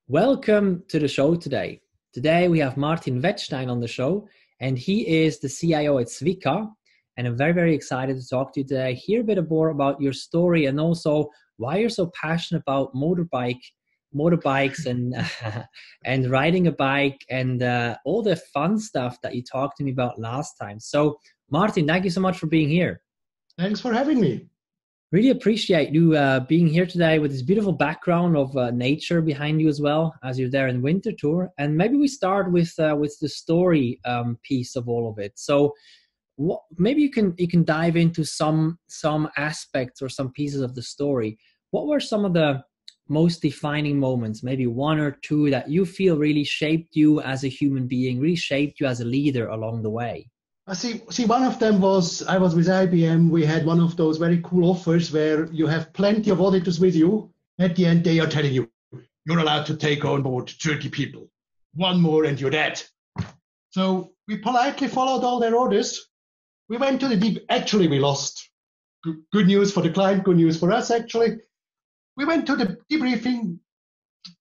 Welcome to the show today. Today we have Martin Wettstein on the show, and he is the CIO at Swica. And I'm very, very excited to talk to you today, hear a bit more about your story and also why you're so passionate about motorbikes and and riding a bike and all the fun stuff that you talked to me about last time. So Martin, thank you so much for being here. Thanks for having me. Really appreciate you being here today with this beautiful background of nature behind you as well as you're there in winter tour. And maybe we start with the story piece of all of it. So maybe you can dive into some aspects or some pieces of the story. What were some of the most defining moments, maybe one or two, that you feel really shaped you as a human being, really shaped you as a leader along the way? I see, one of them was, I was with IBM. We had one of those very cool offers where you have plenty of auditors with you. At the end, they are telling you, you're allowed to take on board 30 people. One more and you're dead. So we politely followed all their orders. We went to the deep. Actually, we lost. Good news for the client, good news for us, actually. We went to the debriefing.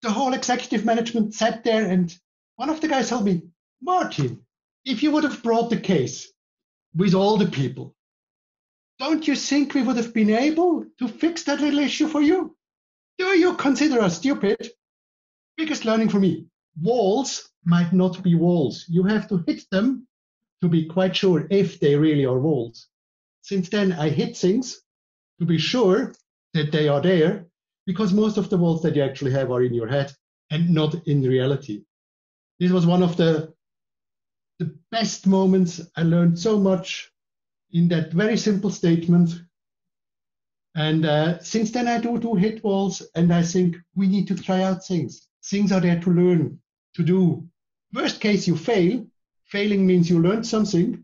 The whole executive management sat there, and one of the guys told me, Martin, if you would have brought the case with all the people, don't you think we would have been able to fix that little issue for you? Do you consider us stupid? Biggest learning for me, walls might not be walls. You have to hit them to be quite sure if they really are walls. Since then, I hit things to be sure that they are there, because most of the walls that you actually have are in your head and not in reality. This was one of the best moments. I learned so much in that very simple statement. And since then, I do hit walls, and I think we need to try out things. Things are there to learn, to do. Worst case, you fail. Failing means you learned something.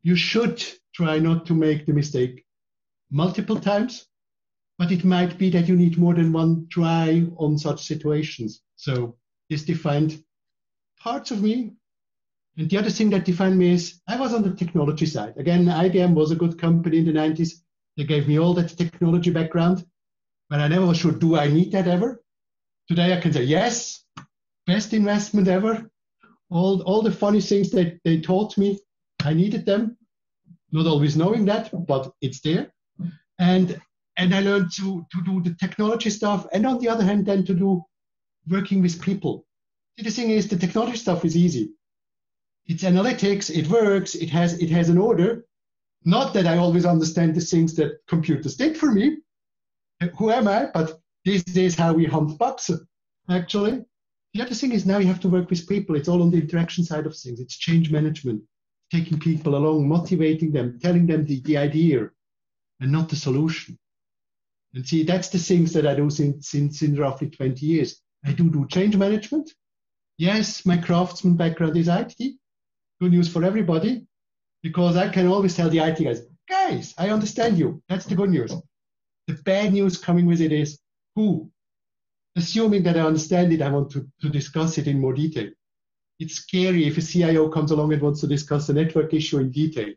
You should try not to make the mistake multiple times, but it might be that you need more than one try on such situations. So this defined parts of me. And the other thing that defined me is I was on the technology side. Again, IBM was a good company in the 90s. They gave me all that technology background, but I never was sure, do I need that ever? Today I can say, yes, best investment ever. All the funny things that they taught me, I needed them. Not always knowing that, but it's there. And I learned to do the technology stuff. And on the other hand, then to do working with people. See, the thing is, the technology stuff is easy. It's analytics, it works, it has an order. Not that I always understand the things that computers did for me. Who am I? But this is how we hunt bugs, actually. The other thing is now you have to work with people. It's all on the interaction side of things. It's change management, taking people along, motivating them, telling them the idea and not the solution. And see, that's the things that I do since roughly 20 years. I do change management. Yes, my craftsman background is IT. Good news for everybody, because I can always tell the IT guys, I understand you. That's the good news. The bad news coming with it is assuming that I understand it, I want to discuss it in more detail. It's scary if a CIO comes along and wants to discuss a network issue in detail.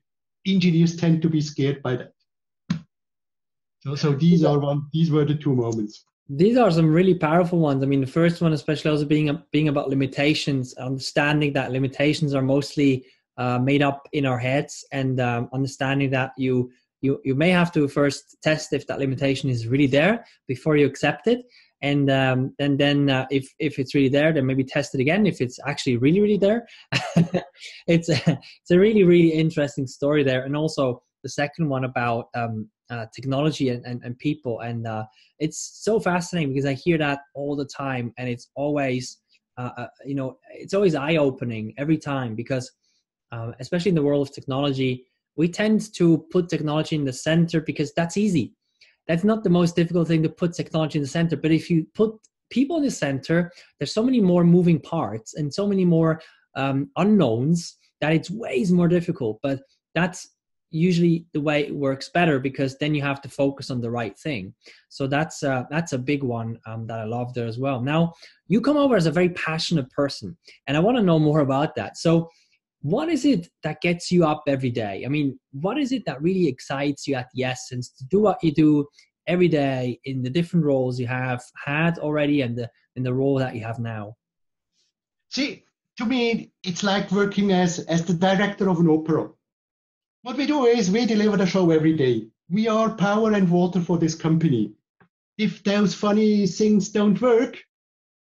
Engineers tend to be scared by that. So these were the two moments. These are some really powerful ones. I mean, the first one, especially also being about limitations, understanding that limitations are mostly made up in our heads, and understanding that you may have to first test if that limitation is really there before you accept it. And then if it's really there, then maybe test it again if it's actually really, really there. It's a really, really interesting story there. And also the second one about technology and people. And it's so fascinating because I hear that all the time, and it's always, it's always eye-opening every time, because especially in the world of technology, we tend to put technology in the center because that's easy. That's not the most difficult thing, to put technology in the center. But if you put people in the center, there's so many more moving parts and so many more unknowns that it's way more difficult. But that's usually the way it works better, because then you have to focus on the right thing. So that's a big one that I love there as well. Now, you come over as a very passionate person, and I want to know more about that. So what is it that gets you up every day? I mean, what is it that really excites you at the essence to do what you do every day in the different roles you have had already, and the in the role that you have now? See, to me, it's like working as the director of an opera. What we do is we deliver the show every day. We are power and water for this company. If those funny things don't work,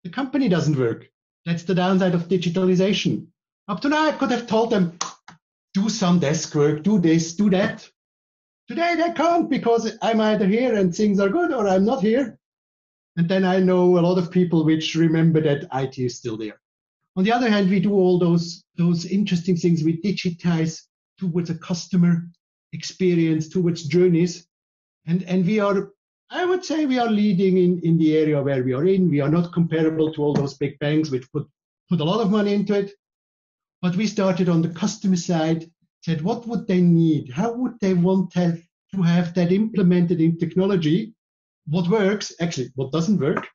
the company doesn't work. That's the downside of digitalization. Up to now, I could have told them, do some desk work, do this, do that. Today they can't because I'm either here and things are good or I'm not here. And then I know a lot of people which remember that IT is still there. On the other hand, we do all those interesting things. We digitize towards a customer experience, towards journeys. And we are, I would say we are leading in the area where we are in. We are not comparable to all those big banks which put a lot of money into it. But we started on the customer side, said what would they need? How would they want to have that implemented in technology? What works? Actually, what doesn't work?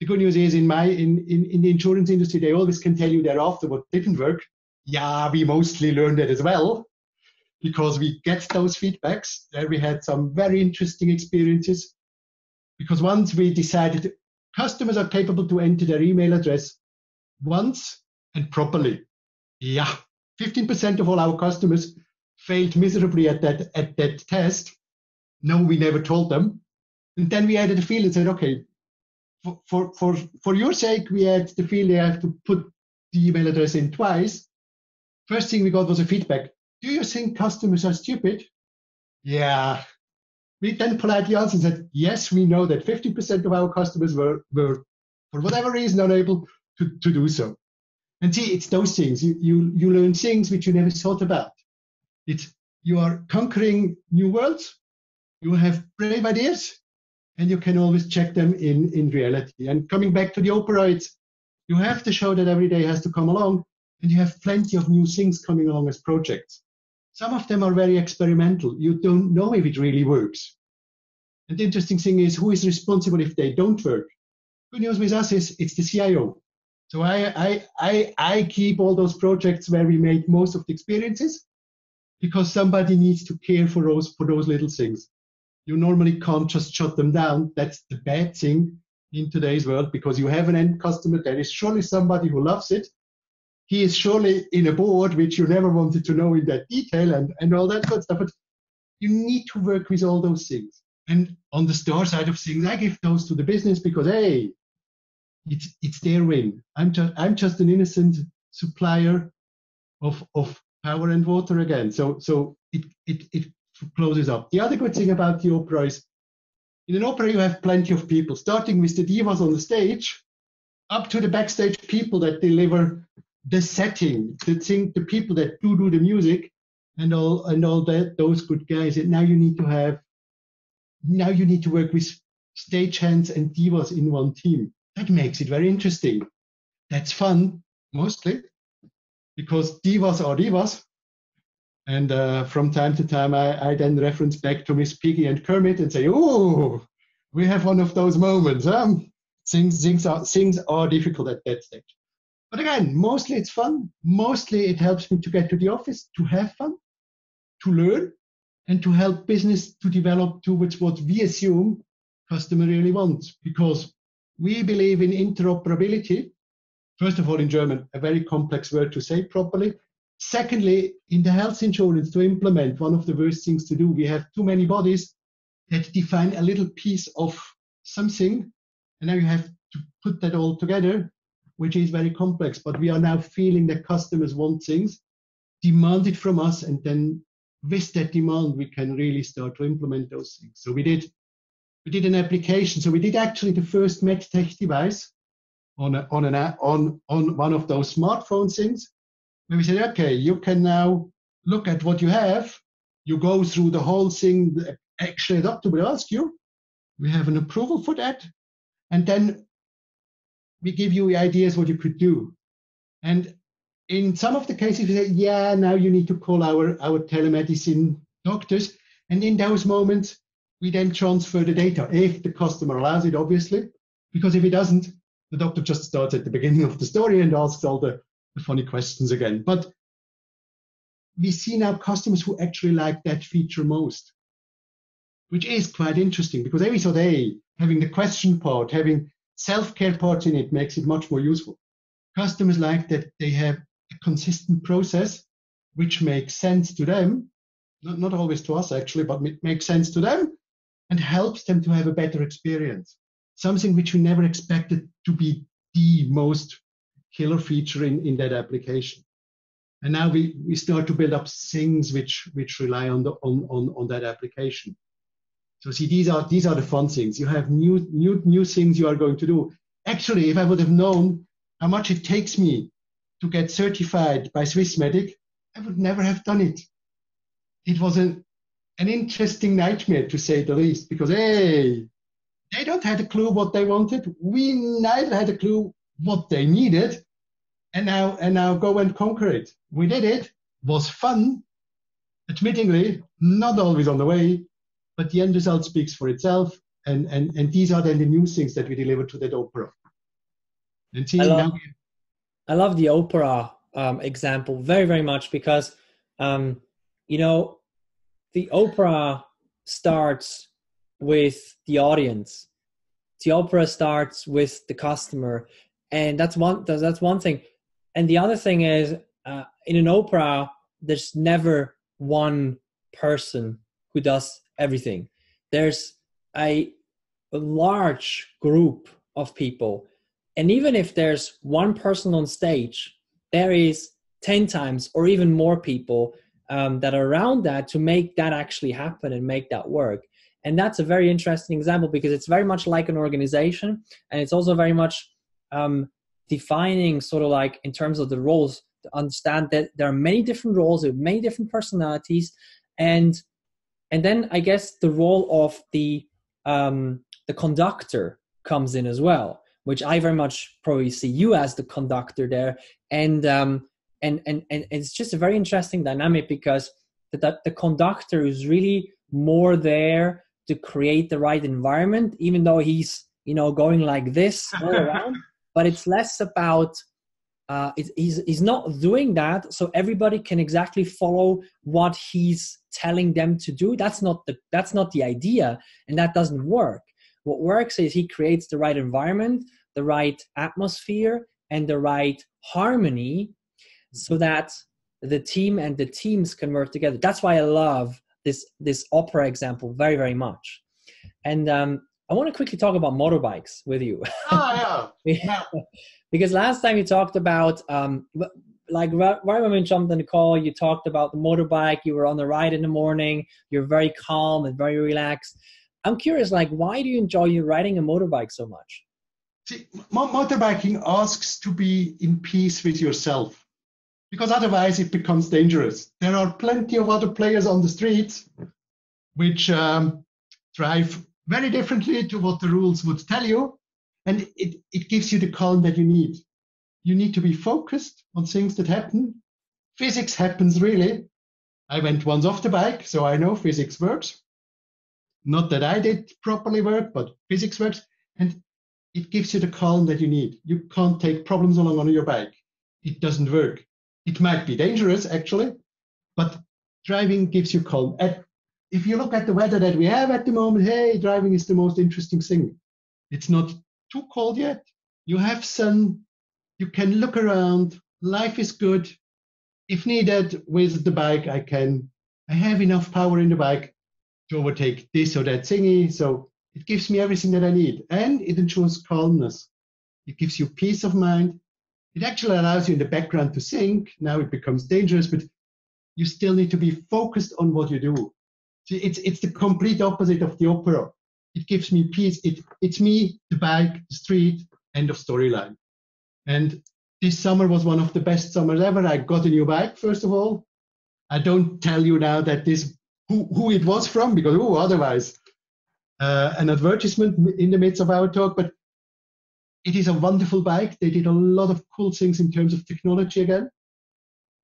The good news is in the insurance industry, they always can tell you thereafter what didn't work. Yeah, we mostly learned it as well because we get those feedbacks. There we had some very interesting experiences because once we decided customers are capable to enter their email address once and properly. Yeah, 15% of all our customers failed miserably at that test. No, we never told them. And then we added a field and said, okay, for your sake, we had the field they have to put the email address in twice. First thing we got was a feedback. Do you think customers are stupid? Yeah. We then politely answered and said, yes, we know that 50% of our customers were for whatever reason, unable to do so. And see, it's those things. You learn things which you never thought about. You are conquering new worlds. You have brave ideas. And you can always check them in reality. And coming back to the opera, you have to show that every day has to come along, and you have plenty of new things coming along as projects. Some of them are very experimental. You don't know if it really works. And the interesting thing is, who is responsible if they don't work? Good news with us is it's the CIO. So I keep all those projects where we made most of the experiences because somebody needs to care for those little things. You normally can't just shut them down. That's the bad thing in today's world because you have an end customer. There is surely somebody who loves it. He is surely in a board which you never wanted to know in that detail and all that good stuff. But you need to work with all those things. And on the store side of things, I give those to the business because, hey, it's their win. I'm just an innocent supplier of power and water again. So it closes up. The other good thing about the opera is, in an opera you have plenty of people, starting with the divas on the stage, up to the backstage people that deliver the setting, the people that do the music, and all that those good guys. And now you need to work with stagehands and divas in one team. That makes it very interesting. That's fun, mostly, because divas are divas. And from time to time, I then reference back to Miss Piggy and Kermit and say, oh, we have one of those moments. Things are difficult at that stage. But again, mostly it's fun. Mostly it helps me to get to the office, to have fun, to learn, and to help business to develop towards what we assume customer really wants. Because we believe in interoperability. First of all, in German, a very complex word to say properly. Secondly, in the health insurance to implement, one of the worst things to do, we have too many bodies that define a little piece of something, and now you have to put that all together, which is very complex. But we are now feeling that customers want things, demand it from us, and then with that demand, we can really start to implement those things. So we did an application. So we did actually the first MedTech device on one of those smartphone things. And we said, okay, you can now look at what you have. You go through the whole thing. Actually, the doctor will ask you. We have an approval for that. And then we give you ideas what you could do. And in some of the cases, we say, yeah, now you need to call our telemedicine doctors. And in those moments, we then transfer the data, if the customer allows it, obviously. Because if he doesn't, the doctor just starts at the beginning of the story and asks all the funny questions again. But we see now customers who actually like that feature most, which is quite interesting because every so day, having the question part, having self-care part in it makes it much more useful. Customers like that they have a consistent process which makes sense to them, not always to us actually, but it makes sense to them and helps them to have a better experience. Something which we never expected to be the most killer feature in that application. And now we start to build up things which rely on that application. So see, these are the fun things. You have new things you are going to do. Actually, if I would have known how much it takes me to get certified by Swissmedic, I would never have done it. It was an interesting nightmare, to say the least, because hey, they don't have a clue what they wanted. We neither had a clue what they needed, and now go and conquer it. We did it. Was fun, admittingly, not always on the way, but the end result speaks for itself. And these are then the new things that we deliver to that opera. And see, I love the opera example very, very much because, you know, the opera starts with the audience. The opera starts with the customer, and that's one thing. And the other thing is, in an opera, there's never one person who does everything. There's a large group of people. And even if there's one person on stage, there is 10 times or even more people that are around that to make that actually happen and make that work. And that's a very interesting example because it's very much like an organization, and it's also very much defining sort of like in terms of the roles, to understand that there are many different roles with many different personalities, and then I guess the role of the conductor comes in as well, which I very much probably see you as the conductor there, and it's just a very interesting dynamic because the conductor is really more there to create the right environment, even though he's going like this all around. But it's less about he's not doing that so everybody can exactly follow what he's telling them to do. That's not the idea, and that doesn't work. What works is he creates the right environment, the right atmosphere, and the right harmony so that the team and the teams can work together. That's why I love this opera example very, very much. And I want to quickly talk about motorbikes with you. Oh, yeah. Because last time you talked about, like right when we jumped on the call, you talked about the motorbike. You were on the ride in the morning. You're very calm and very relaxed. I'm curious, like, why do you enjoy riding a motorbike so much? See, motorbiking asks to be in peace with yourself, because otherwise it becomes dangerous. There are plenty of other players on the streets which drive very differently to what the rules would tell you, and it gives you the calm that you need. You need to be focused on things that happen. Physics happens, really. I went once off the bike, so I know physics works. Not that I did properly work, but physics works, and it gives you the calm that you need. You can't take problems along on your bike. It doesn't work. It might be dangerous, actually, but driving gives you calm. If you look at the weather that we have at the moment, hey, driving is the most interesting thing. It's not too cold yet. You have sun. You can look around. Life is good. If needed, with the bike, I have enough power in the bike to overtake this or that thingy. So it gives me everything that I need. And it ensures calmness. It gives you peace of mind. It actually allows you in the background to think. Now it becomes dangerous, but you still need to be focused on what you do. See, it's the complete opposite of the opera. It gives me peace. It's me, the bike, the street, end of storyline. And this summer was one of the best summers ever. I got a new bike, first of all. I don't tell you now that who it was from, because otherwise an advertisement in the midst of our talk, but it is a wonderful bike. They did a lot of cool things in terms of technology again.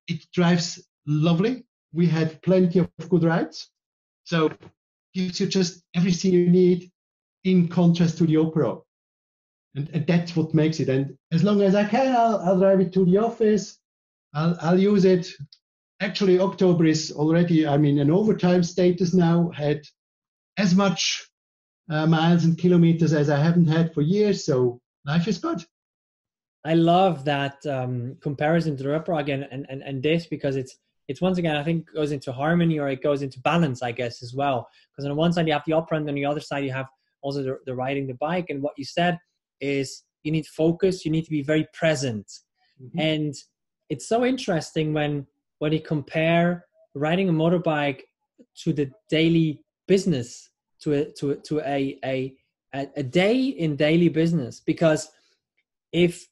It drives lovely. We had plenty of good rides. So it gives you just everything you need in contrast to the opera. And that's what makes it. And as long as I can, I'll drive it to the office. I'll use it. Actually, October is already, I'm in an overtime status now, had as much miles and kilometers as I haven't had for years. So life is good. I love that comparison to the upper again and this, because it's once again, I think, goes into harmony, or it goes into balance, I guess, as well. Because on one side you have the upper, and on the other side you have also the riding the bike. And what you said is you need focus, you need to be very present. Mm-hmm. And it's so interesting when you compare riding a motorbike to the daily business, to a day in daily business. Because if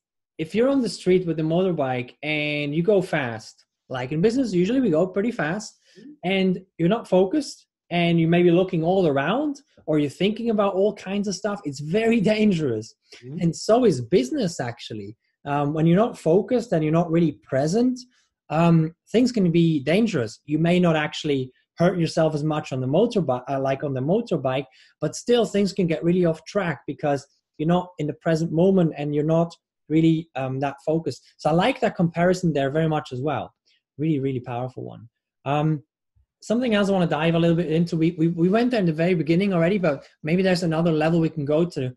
you're on the street with a motorbike and you go fast, like in business, usually we go pretty fast, and you're not focused, and you may be looking all around, or you're thinking about all kinds of stuff, it's very dangerous. Mm-hmm. And so is business, actually. When you're not focused and you're not really present, things can be dangerous. You may not actually hurt yourself as much on the motorbike, but still things can get really off track because you're not in the present moment and you're not really that focused. So I like that comparison there very much as well. Really, really powerful one. Something else I want to dive a little bit into. We went there in the very beginning already, but maybe there's another level we can go to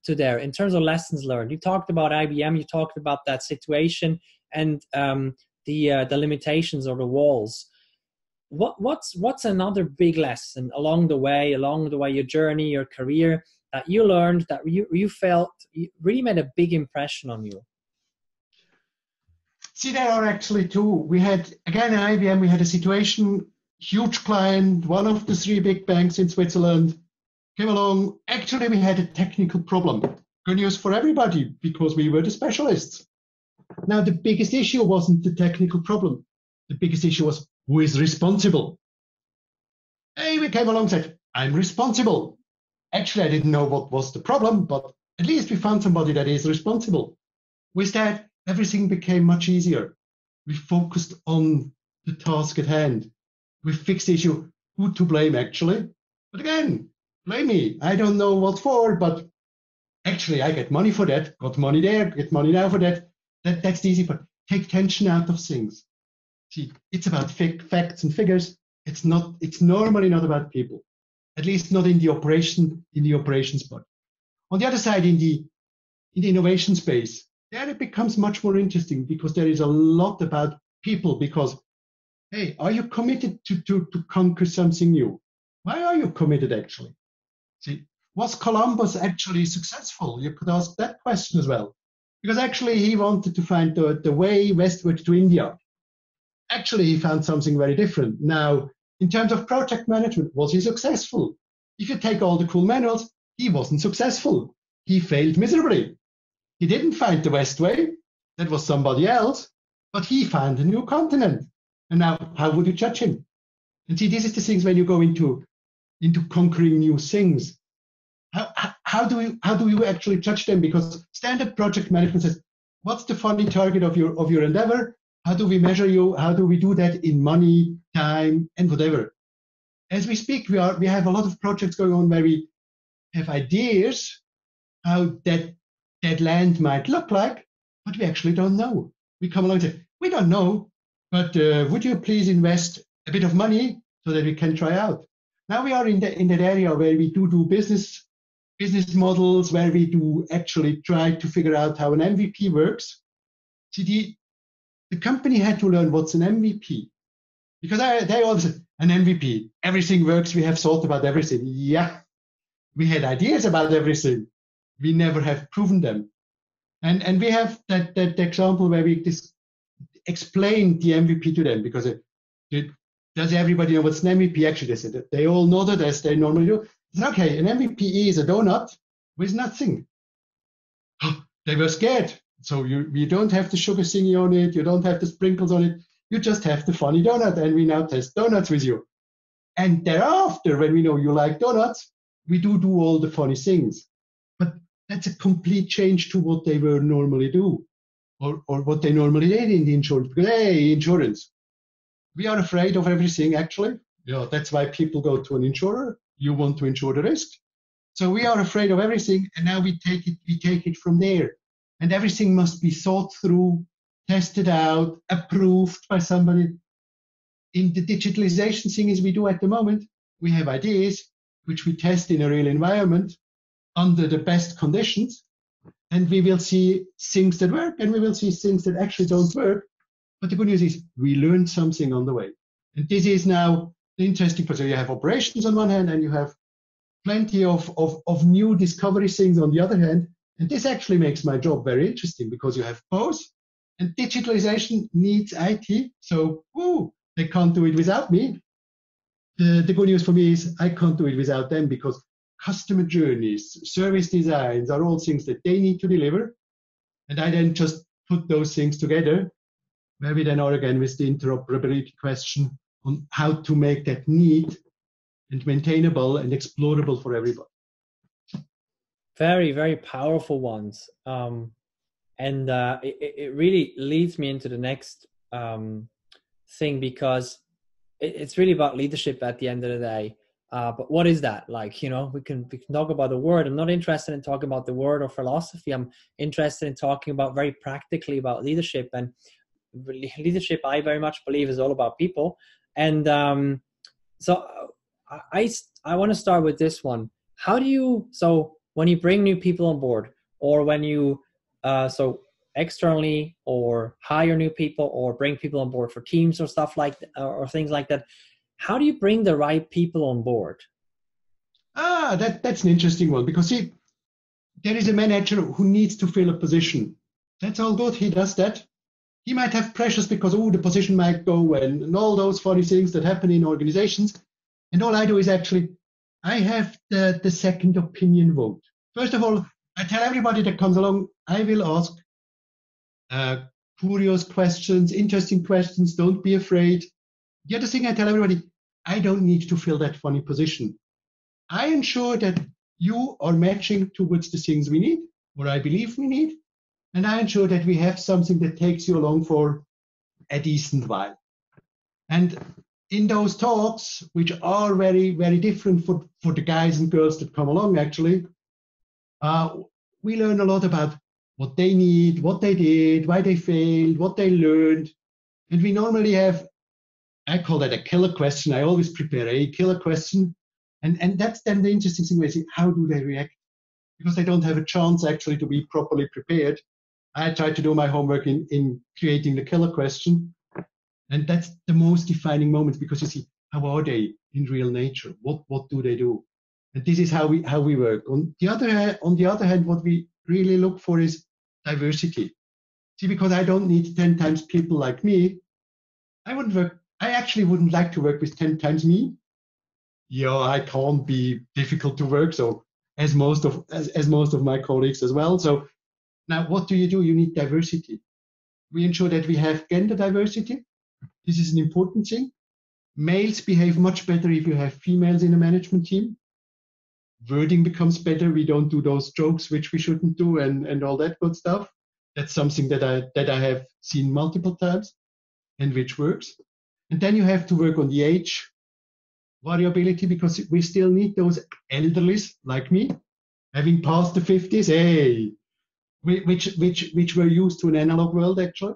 there in terms of lessons learned. You talked about IBM, you talked about that situation and the limitations or the walls. What's another big lesson along the way, your journey, your career, that you learned, that you felt really made a big impression on you? See, there are actually two. We had, again, at IBM, we had a situation, huge client, one of the 3 big banks in Switzerland, came along. Actually, we had a technical problem. Good news for everybody, because we were the specialists. Now, the biggest issue wasn't the technical problem. The biggest issue was, who is responsible? Hey, we came along and said, I'm responsible. Actually, I didn't know what was the problem, but at least we found somebody that is responsible. With that, everything became much easier. We focused on the task at hand. We fixed the issue. Who to blame, actually? But again, blame me. I don't know what for, but actually, I get money for that. Got money there, get money now for that. That's the easy part. Take tension out of things. See, it's about facts and figures. It's normally not about people. At least not in the operations part. On the other side, in the innovation space, there it becomes much more interesting, because there is a lot about people. Because, hey, are you committed to conquer something new? Why are you committed, actually? See, was Columbus actually successful? You could ask that question as well. Because actually he wanted to find the way westward to India. Actually, he found something very different. Now, in terms of project management, was he successful? If you take all the cool manuals, he wasn't successful. He failed miserably. He didn't find the West way. That was somebody else. But he found a new continent. And now, how would you judge him? And see, this is the things when you go into conquering new things. How do you actually judge them? Because standard project management says, what's the funding target of your endeavor? How do we measure you? How do we do that in money, time, and whatever? As we speak, we have a lot of projects going on where we have ideas how that land might look like, but we actually don't know. We come along and say, we don't know, but would you please invest a bit of money so that we can try out? Now we are in that area where we do business models, where we do actually try to figure out how an MVP works. See, the company had to learn what's an MVP, because they always said, an MVP, everything works, we have thought about everything. Yeah, we had ideas about everything. We never have proven them. And we have that example where we explained the MVP to them, because does everybody know what's an MVP? Actually, they said that they all nodded as they normally do. Said, okay, an MVP is a donut with nothing. They were scared. So you don't have the sugar thingy on it, you don't have the sprinkles on it, you just have the funny donut, and we now test donuts with you. And thereafter, when we know you like donuts, we do all the funny things. But that's a complete change to what they were normally do, or what they normally did in the insurance. Because, hey, insurance, we are afraid of everything, actually. Yeah, that's why people go to an insurer. You want to insure the risk. So we are afraid of everything, and now we take it from there. And everything must be thought through, tested out, approved by somebody. In the digitalization thing as we do at the moment, we have ideas which we test in a real environment under the best conditions. and we will see things that work and we will see things that actually don't work. But the good news is we learned something on the way. And this is now the interesting part. So you have operations on one hand and you have plenty of new discovery things on the other hand. And this actually makes my job very interesting because you have both. And digitalization needs IT. So they can't do it without me. The good news for me is I can't do it without them because customer journeys, service designs are all things that they need to deliver. And I then just put those things together, where we then are again with the interoperability question on how to make that neat and maintainable and explorable for everybody. Very, very powerful ones. And it really leads me into the next thing, because it's really about leadership at the end of the day. But what is that? Like, you know, we can talk about the word. I'm not interested in talking about the word or philosophy. I'm interested in talking about very practically about leadership. And leadership, I very much believe, is all about people. And so I want to start with this one. How do you, so when you bring new people on board, or when you, so externally, or hire new people, or bring people on board for teams or stuff like that, or things like that, how do you bring the right people on board? That's an interesting one, because see, there is a manager who needs to fill a position. That's all good. He does that. He might have pressures because, the position might go and all those funny things that happen in organizations. And all I do is actually, I have the second opinion vote. First of all, I tell everybody that comes along, I will ask curious questions, interesting questions. Don't be afraid. The other thing I tell everybody, I don't need to fill that funny position. I ensure that you are matching towards the things we need, or I believe we need, and I ensure that we have something that takes you along for a decent while. And in those talks, which are very, very different for the guys and girls that come along, actually, we learn a lot about what they need, what they did, why they failed, what they learned. And we normally have, I call that a killer question. I always prepare a killer question. And that's then the interesting thing, is how do they react? Because they don't have a chance actually to be properly prepared. I try to do my homework in creating the killer question. And that's the most defining moment, because you see, how are they in real nature? What do they do? And this is how we work. On the other hand, what we really look for is diversity. See, because I don't need 10 times people like me. I actually wouldn't like to work with 10 times me. Yeah, I can't be difficult to work, so as most of my colleagues as well. So now what do? You need diversity. We ensure that we have gender diversity. This is an important thing. Males behave much better if you have females in a management team. Wording becomes better. We don't do those jokes which we shouldn't do, and all that good stuff. That's something that I have seen multiple times and which works. And then you have to work on the age variability, because we still need those elderlies like me, having passed the 50s, which were used to an analog world actually.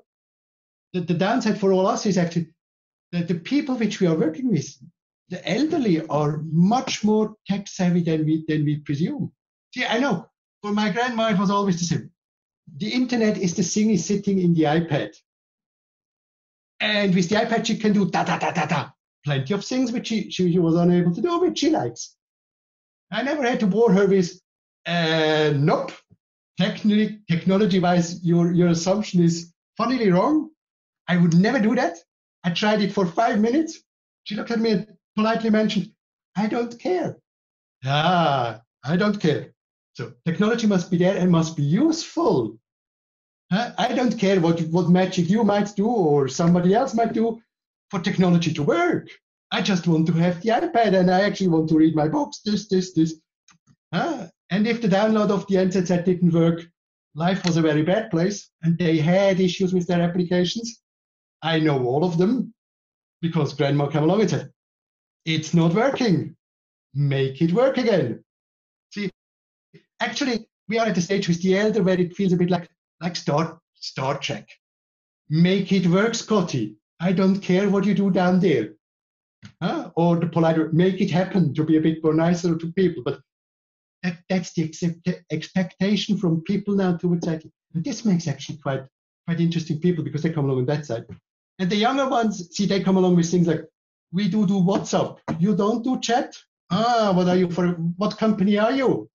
The downside for all us is actually that the people which we are working with, the elderly, are much more tech savvy than we presume. See, I know for my grandma it was always the same. The internet is the thing is sitting in the iPad. And with the iPad she can do da. Plenty of things which she was unable to do, which she likes. I never had to bore her with, nope, technology-wise, your assumption is funnily wrong. I would never do that. I tried it for 5 minutes. She looked at me and politely mentioned, I don't care. I don't care. So technology must be there and must be useful. I don't care what magic you might do or somebody else might do for technology to work. I just want to have the iPad and I actually want to read my books, this. And if the download of the NZZ didn't work, life was a very bad place and they had issues with their applications. I know all of them because grandma came along and said, it's not working. Make it work again. See, actually, we are at the stage with the elder where it feels a bit like Star Trek. Make it work, Scotty. I don't care what you do down there. Or the polite, make it happen, to be a bit more nicer to people. But That's the expectation from people now towards IT. And this makes actually quite interesting people because they come along on that side. And the younger ones, see, they come along with things like, we do WhatsApp. You don't do chat? What are you for? What company are you?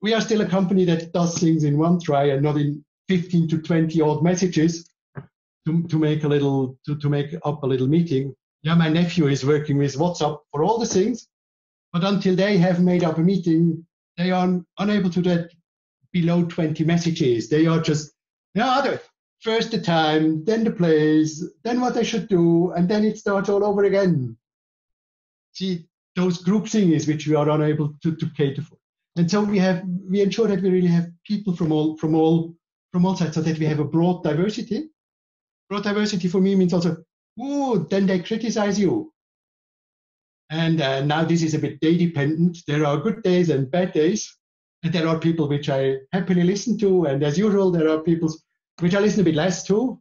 We are still a company that does things in one try and not in 15 to 20 odd messages to make up a little meeting. Yeah, my nephew is working with WhatsApp for all the things, but until they have made up a meeting, they are unable to get below 20 messages. They are just, first the time, then the place, then what they should do, and then it starts all over again. See, those group things which we are unable to cater for. And so we ensure that we really have people from all sides, so that we have a broad diversity. Broad diversity for me means also, then they criticize you. And now this is a bit day dependent. There are good days and bad days. And there are people which I happily listen to. And as usual, there are people which I listen a bit less to.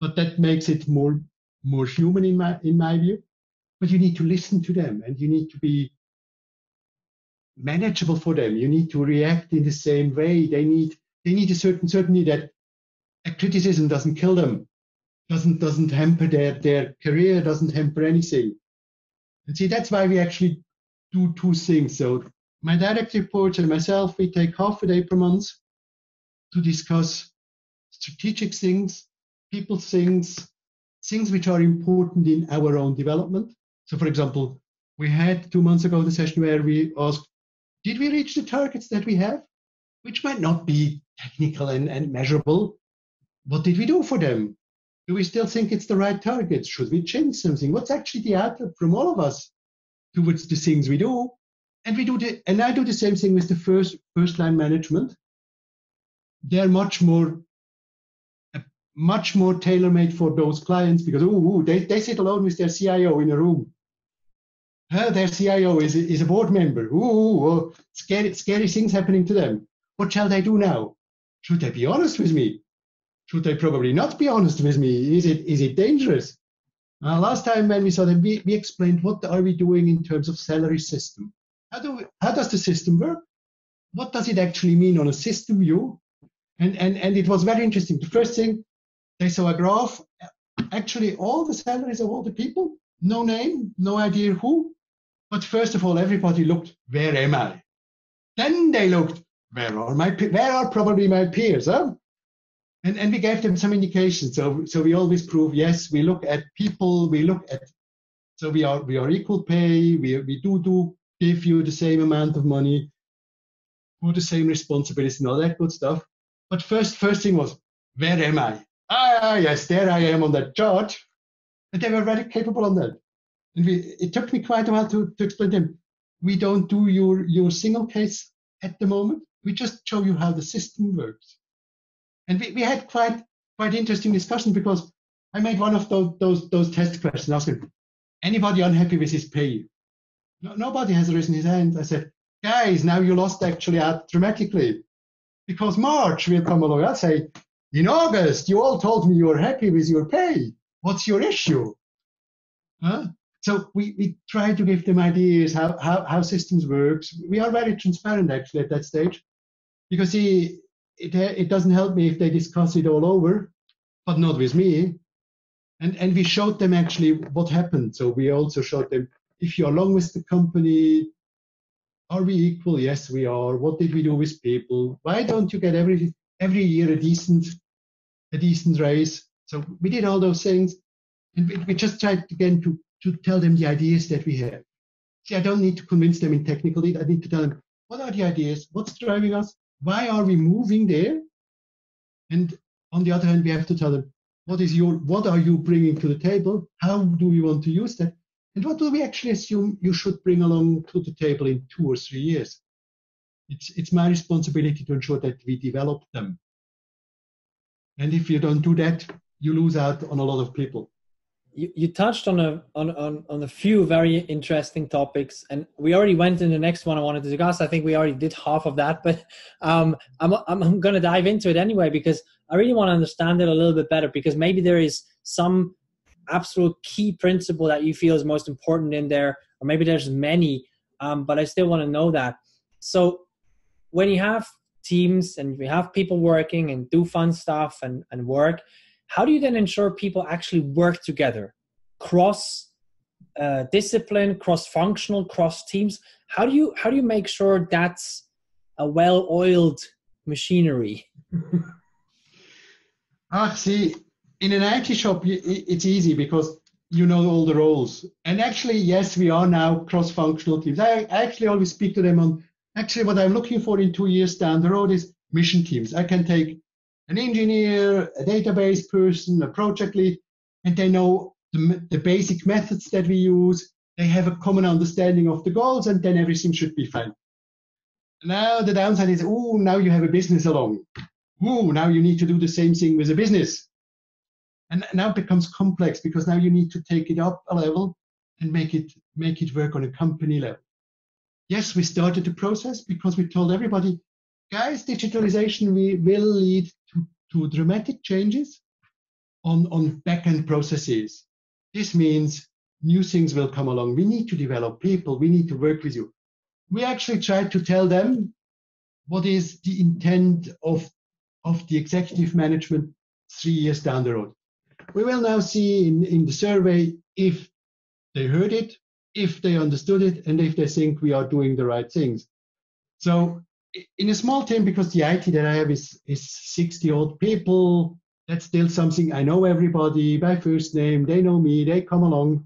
But that makes it more human in my view. But you need to listen to them, and you need to be manageable for them. You need to react in the same way. They need a certain certainty that a criticism doesn't kill them, doesn't hamper their career, doesn't hamper anything. And see, that's why we actually do two things. So my direct reports and myself, we take half a day per month to discuss strategic things, people things which are important in our own development. So for example, we had 2 months ago the session where we asked, did we reach the targets that we have? Which might not be technical and measurable. What did we do for them? Do we still think it's the right targets? Should we change something? What's actually the outlook from all of us towards the things we do? And I do the same thing with the first line management. They're much more tailor-made for those clients because they sit alone with their CIO in a room. Their CIO is a board member. Scary things happening to them. What shall they do now? Should they be honest with me? Should they probably not be honest with me? Is it dangerous? Last time when we saw them, we explained what are we doing in terms of salary system. How does the system work? What does it actually mean on a system view? And it was very interesting. The first thing, they saw a graph, actually all the salaries of all the people, no name, no idea who. But first of all, everybody looked, where am I? Then they looked, where are probably my peers? Huh? And we gave them some indications. So we always prove, yes, we look at people, so we are equal pay, we do give you the same amount of money for the same responsibilities and all that good stuff. But first thing was, where am I? Yes, there I am on that chart. And they were very capable on that. And it took me quite a while to explain to them, we don't do your single case at the moment. We just show you how the system works. And we had quite interesting discussion because I made one of those test questions asking, anybody unhappy with his pay? Nobody has raised his hand. I said, guys, now you lost actually out dramatically because March will come along. I'll say, in August, you all told me you were happy with your pay. What's your issue? So we try to give them ideas how systems works. We are very transparent actually at that stage because see, it doesn't help me if they discuss it all over, but not with me. And we showed them actually what happened. So we also showed them, if you're along with the company, are we equal? Yes, we are. What did we do with people? Why don't you get every year a decent raise? So we did all those things, and we just tried again to tell them the ideas that we have. See, I don't need to convince them in technical lead. I need to tell them, what are the ideas? What's driving us? Why are we moving there? And on the other hand, we have to tell them, what are you bringing to the table? How do we want to use that? And what do we actually assume you should bring along to the table in 2 or 3 years? It's my responsibility to ensure that we develop them. And if you don't do that, you lose out on a lot of people. You touched on a few very interesting topics, and we already went in the next one I wanted to discuss. I think we already did half of that, but I'm going to dive into it anyway because I really want to understand it a little bit better, because maybe there is some absolute key principle that you feel is most important in there, or maybe there's many, but I still want to know that. So when you have teams and you have people working and do fun stuff and work, how do you then ensure people actually work together, cross discipline, cross functional, cross teams? How do you make sure that's a well-oiled machinery? See, in an IT shop, it's easy because you know all the roles. And actually, yes, we are now cross-functional teams. I actually always speak to them on, actually what I'm looking for in 2 years down the road is mission teams. I can take an engineer, a database person, a project lead, and they know the basic methods that we use. They have a common understanding of the goals, and then everything should be fine. Now the downside is, now you have a business along. Now you need to do the same thing with a business. And now it becomes complex because now you need to take it up a level and make it work on a company level. Yes, we started the process because we told everybody, guys, digitalization will lead to dramatic changes on back-end processes. This means new things will come along. We need to develop people. We need to work with you. We actually tried to tell them what is the intent of the executive management 3 years down the road. We will now see in the survey if they heard it, if they understood it, and if they think we are doing the right things. So in a small team, because the IT that I have is 60 odd people, that's still something. I know everybody by first name. They know me. They come along.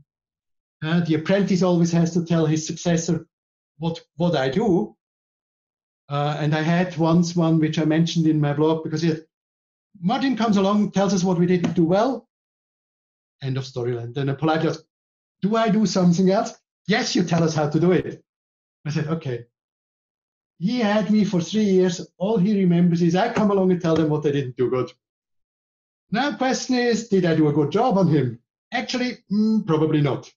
The apprentice always has to tell his successor what I do. And I had once one which I mentioned in my blog because Martin comes along, tells us what we didn't do well. End of storyline. Then a polite asks, do I do something else? Yes, you tell us how to do it. I said, okay. He had me for 3 years. All he remembers is I come along and tell them what they didn't do good. Now the question is, did I do a good job on him? Actually, probably not.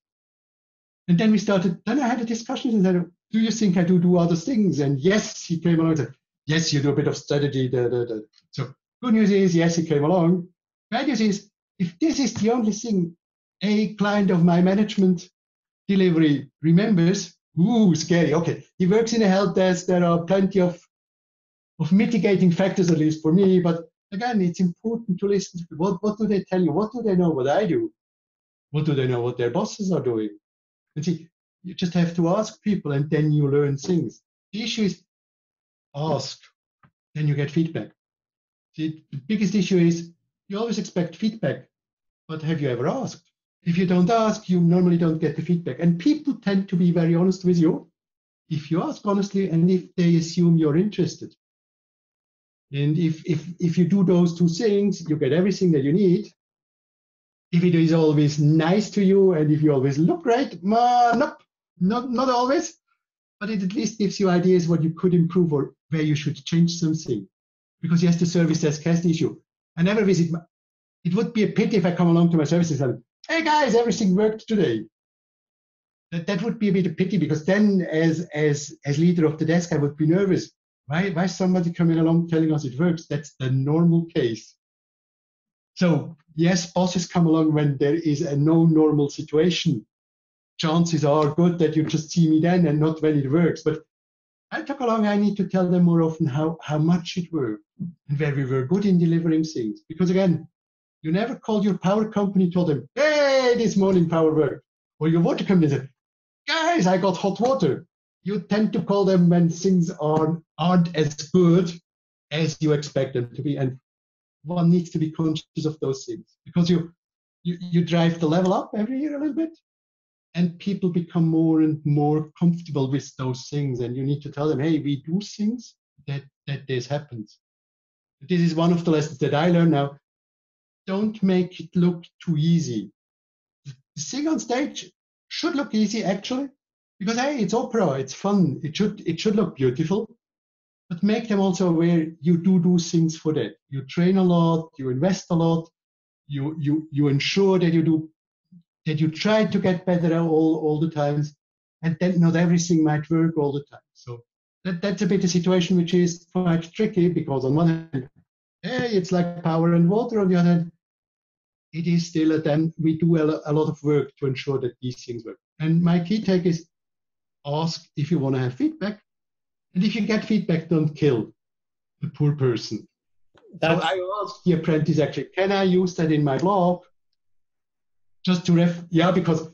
And then I had a discussion and said, do you think I do other things? And yes, he came along and said, yes, you do a bit of strategy. So good news is, yes, he came along. Bad news is, if this is the only thing a client of my management delivery remembers, scary. Okay, he works in a help desk. There are plenty of mitigating factors, at least for me. But again, it's important to listen to what do they tell you? What do they know what I do? What do they know what their bosses are doing? And see, you just have to ask people and then you learn things. The issue is ask, then you get feedback. See, the biggest issue is you always expect feedback, but have you ever asked? If you don't ask, you normally don't get the feedback. And people tend to be very honest with you if you ask honestly and if they assume you're interested. And if you do those two things, you get everything that you need. If it is always nice to you and if you always look right, nope, not always. But it at least gives you ideas what you could improve or where you should change something. Because yes, the service desk has the issue. I never visit. It would be a pity if I come along to my services and, hey guys, everything worked today. That would be a bit of pity because then as leader of the desk, I would be nervous. Why is somebody coming along telling us it works? That's the normal case. So yes, bosses come along when there is a no normal situation. Chances are good that you just see me then and not when it works. But I took along, I need to tell them more often how much it worked and where we were good in delivering things. Because again, you never called your power company, told them, hey, this morning power worked. Or your water company said, guys, I got hot water. You tend to call them when things aren't as good as you expect them to be. And one needs to be conscious of those things because you drive the level up every year a little bit and people become more and more comfortable with those things. And you need to tell them, hey, we do things that this happens. This is one of the lessons that I learned now. Don't make it look too easy. The thing on stage should look easy actually, because hey, it's opera, it's fun, it should look beautiful, but make them also aware you do things for that. You train a lot, you invest a lot, you ensure that you try to get better all the times, and then not everything might work all the time. So that's a bit a situation which is quite tricky because on one hand, hey, it's like power and water. On the other hand, it is still then we do a lot of work to ensure that these things work. And my key take is ask if you want to have feedback, And if you get feedback, don't kill the poor person. So That's I asked the apprentice actually, can I use that in my blog? Just to yeah, because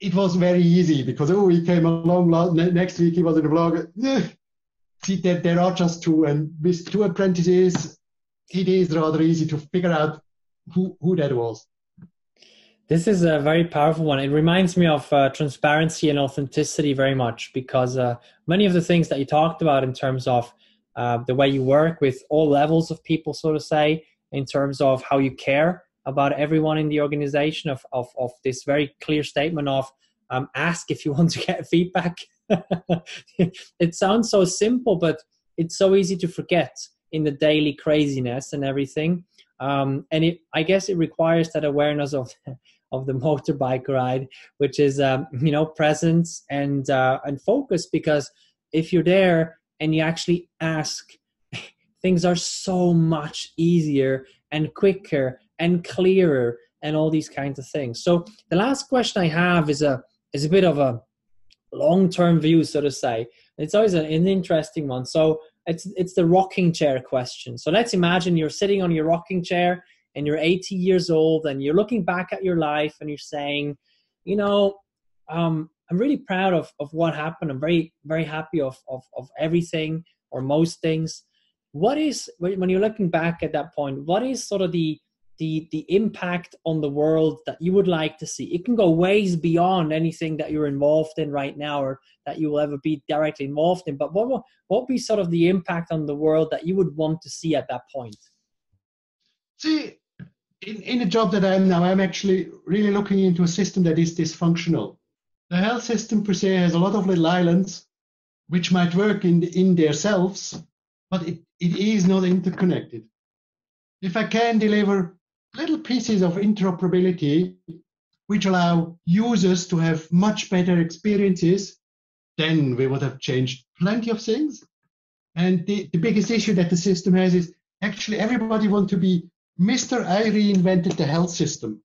it was very easy because, oh, he came along next week, he was in the blog. See, there are just two, and with two apprentices, it is rather easy to figure out who that was. This is a very powerful one. It reminds me of transparency and authenticity very much, because many of the things that you talked about in terms of the way you work with all levels of people, so to say, in terms of how you care about everyone in the organization, of this very clear statement of ask if you want to get feedback. It sounds so simple, but it's so easy to forget in the daily craziness and everything. And I guess it requires that awareness of the motorbike ride, which is presence and focus. Because if you're there and you actually ask, things are so much easier and quicker and clearer and all these kinds of things. So the last question I have is a bit of a long-term view, so to say. It's always an interesting one. So it's the rocking chair question. So let's imagine you're sitting on your rocking chair and you're 80 years old and you're looking back at your life and you're saying, I'm really proud of what happened. I'm very, very happy of everything or most things. What is, when you're looking back at that point, what is sort of the impact on the world that you would like to see? It can go ways beyond anything that you're involved in right now or that you will ever be directly involved in. But what would be sort of the impact on the world that you would want to see at that point? See, in the job that I am now, I'm actually really looking into a system that is dysfunctional. The health system per se has a lot of little islands which might work in themselves, but it is not interconnected. If I can deliver little pieces of interoperability which allow users to have much better experiences, then we would have changed plenty of things. And the biggest issue that the system has is actually everybody wants to be Mr. I reinvented the health system.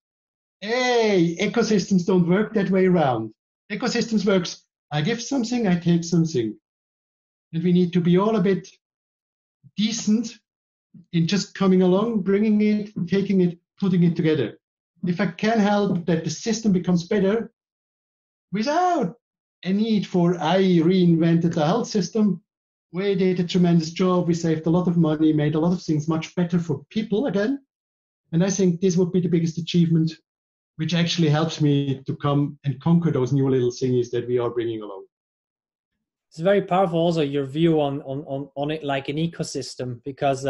Hey, ecosystems don't work that way around. Ecosystems works, I give something, I take something. And we need to be all a bit decent in just coming along, bringing it, taking it, putting it together. If I can help that the system becomes better without a need for I reinvented the health system, we did a tremendous job. We saved a lot of money, made a lot of things much better for people again. And I think this would be the biggest achievement, which actually helps me to come and conquer those new little thingies that we are bringing along. It's very powerful also, your view on it like an ecosystem, because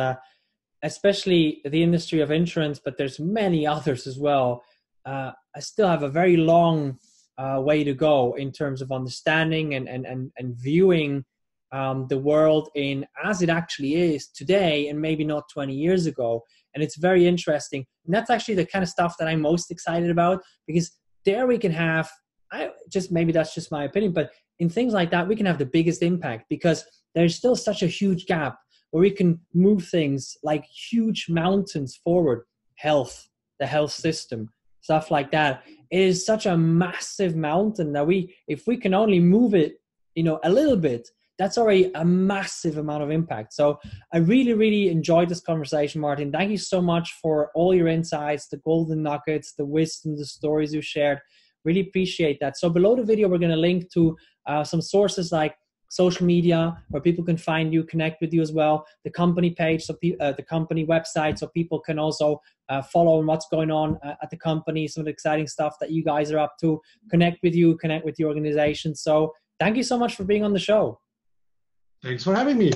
especially the industry of insurance, but there's many others as well. I still have a very long way to go in terms of understanding and viewing the world in as it actually is today and maybe not 20 years ago. And it's very interesting. And that's actually the kind of stuff that I'm most excited about, because there we can have, maybe that's just my opinion, but in things like that, we can have the biggest impact, because there's still such a huge gap where we can move things like huge mountains forward. The health system, stuff like that. It is such a massive mountain that if we can only move it, a little bit, that's already a massive amount of impact. So I really, really enjoyed this conversation, Martin. Thank you so much for all your insights, the golden nuggets, the wisdom, the stories you shared. Really appreciate that. So below the video, we're going to link to some sources like social media where people can find you, connect with you as well, the company page, so the company website, so people can also follow on what's going on at the company, some of the exciting stuff that you guys are up to, connect with you, connect with the organization. So thank you so much for being on the show. Thanks for having me.